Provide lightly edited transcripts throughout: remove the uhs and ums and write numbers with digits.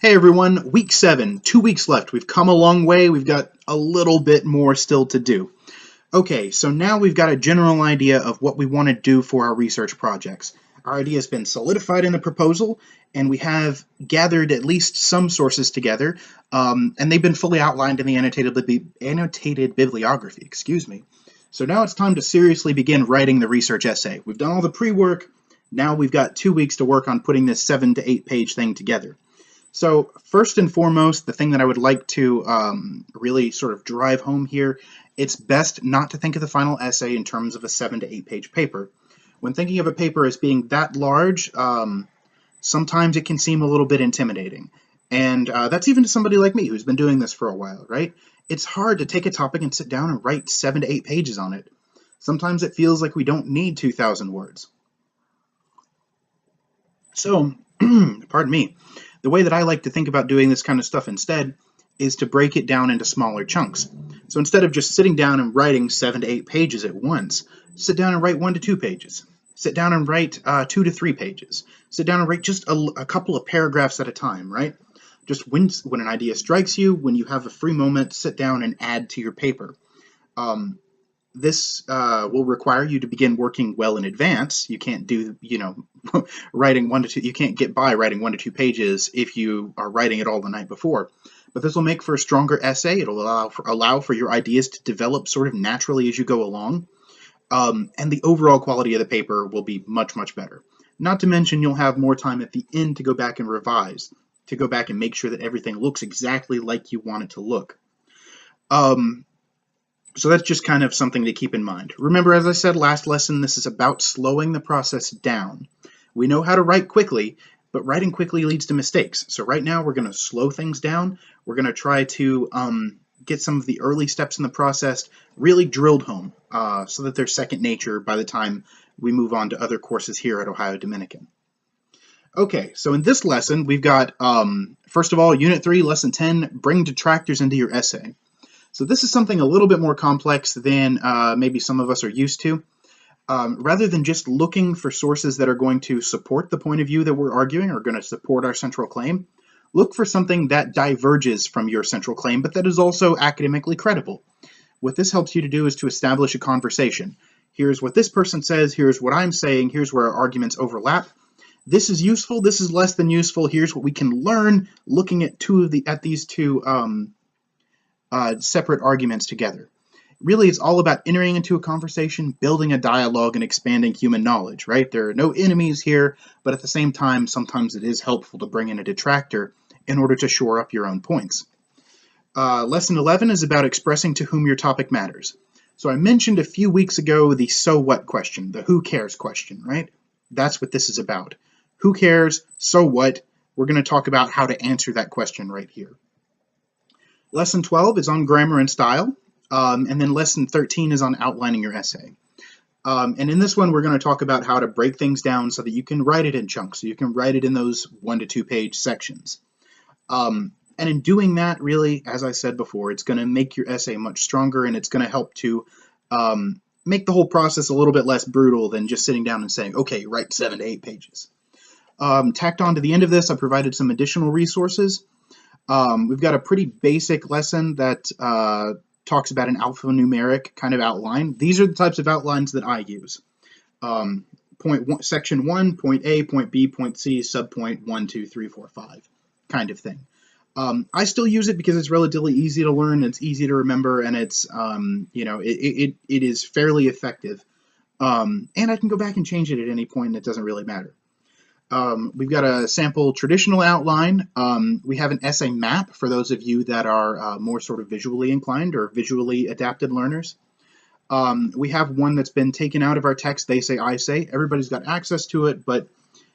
Hey everyone, week 7, 2 weeks left. We've come a long way. We've got a little bit more still to do. Okay, so now we've got a general idea of what we want to do for our research projects. Our idea has been solidified in the proposal, and we have gathered at least some sources together, and they've been fully outlined in the annotated bibliography. Excuse me. So now it's time to seriously begin writing the research essay. We've done all the pre-work. Now we've got 2 weeks to work on putting this 7 to 8 page thing together. So first and foremost, the thing that I would like to really sort of drive home here, it's best not to think of the final essay in terms of a 7 to 8 page paper. When thinking of a paper as being that large, sometimes it can seem a little bit intimidating. And that's even to somebody like me who's been doing this for a while, right? It's hard to take a topic and sit down and write 7 to 8 pages on it. Sometimes it feels like we don't need 2,000 words. So, pardon me. The way that I like to think about doing this kind of stuff instead is to break it down into smaller chunks. So instead of just sitting down and writing 7 to 8 pages at once, sit down and write 1 to 2 pages. Sit down and write 2 to 3 pages. Sit down and write just a couple of paragraphs at a time, right? Just when an idea strikes you, when you have a free moment, sit down and add to your paper. This will require you to begin working well in advance. You can't do, writing 1 to 2. You can't get by writing 1 to 2 pages if you are writing it all the night before. But this will make for a stronger essay. It'll allow for your ideas to develop sort of naturally as you go along. And the overall quality of the paper will be much, much better. Not to mention you'll have more time at the end to go back and revise, to go back and make sure that everything looks exactly like you want it to look. So that's just kind of something to keep in mind. Remember, as I said last lesson, this is about slowing the process down. We know how to write quickly, but writing quickly leads to mistakes. So right now we're going to slow things down. We're going to try to get some of the early steps in the process really drilled home so that they're second nature by the time we move on to other courses here at Ohio Dominican. Okay, so in this lesson, we've got, first of all, Unit 3, Lesson 10, Bring Detractors into your essay. So this is something a little bit more complex than maybe some of us are used to. Rather than just looking for sources that are going to support the point of view that we're arguing or going to support our central claim, look for something that diverges from your central claim, but that is also academically credible. What this helps you to do is to establish a conversation. Here's what this person says, here's what I'm saying, here's where our arguments overlap. This is useful, this is less than useful, here's what we can learn looking at these two separate arguments together. Really, it's all about entering into a conversation, building a dialogue, and expanding human knowledge, right? There are no enemies here, but at the same time, sometimes it is helpful to bring in a detractor in order to shore up your own points. Lesson 11 is about expressing to whom your topic matters. So I mentioned a few weeks ago the so what question, the who cares question, right? That's what this is about. Who cares? So what? We're going to talk about how to answer that question right here. Lesson 12 is on grammar and style, and then Lesson 13 is on outlining your essay. And in this one, we're going to talk about how to break things down so that you can write it in chunks, so you can write it in those 1 to 2 page sections. And in doing that, really, as I said before, it's going to make your essay much stronger, and it's going to help to make the whole process a little bit less brutal than just sitting down and saying, okay, write 7 to 8 pages. Tacked on to the end of this, I provided some additional resources. We've got a pretty basic lesson that talks about an alphanumeric kind of outline. These are the types of outlines that I use. Section 1, point A, point B, point C, subpoint 1, 2, 3, 4, 5 kind of thing. I still use it because it's relatively easy to learn, it's easy to remember, and it's, it is fairly effective. And I can go back and change it at any point, and it doesn't really matter. We've got a sample traditional outline. We have an essay map for those of you that are more sort of visually inclined or visually adapted learners. We have one that's been taken out of our text, They Say, I Say. Everybody's got access to it, but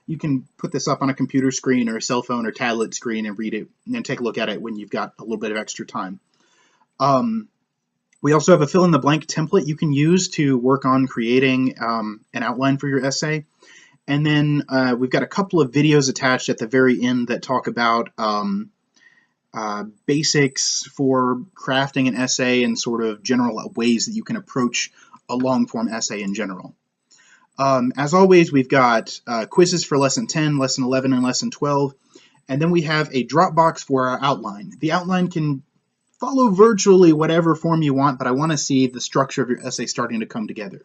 you can put this up on a computer screen or a cell phone or tablet screen and read it and take a look at it when you've got a little bit of extra time. We also have a fill-in-the-blank template you can use to work on creating an outline for your essay. And then we've got a couple of videos attached at the very end that talk about basics for crafting an essay and sort of general ways that you can approach a long-form essay in general. As always, we've got quizzes for Lesson 10, Lesson 11, and Lesson 12. And then we have a Dropbox for our outline. The outline can follow virtually whatever form you want, but I want to see the structure of your essay starting to come together.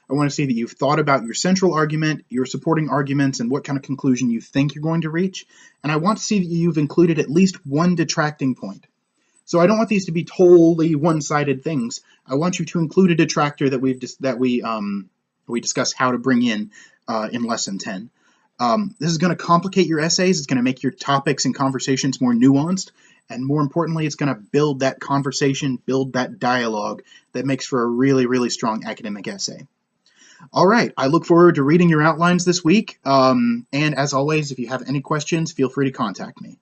I want to see that you've thought about your central argument, your supporting arguments, and what kind of conclusion you think you're going to reach. And I want to see that you've included at least one detracting point. So I don't want these to be totally one-sided things. I want you to include a detractor that we discuss how to bring in lesson 10. This is going to complicate your essays. It's going to make your topics and conversations more nuanced. And more importantly, it's going to build that conversation, build that dialogue that makes for a really, really strong academic essay. All right, I look forward to reading your outlines this week. And as always, if you have any questions, feel free to contact me.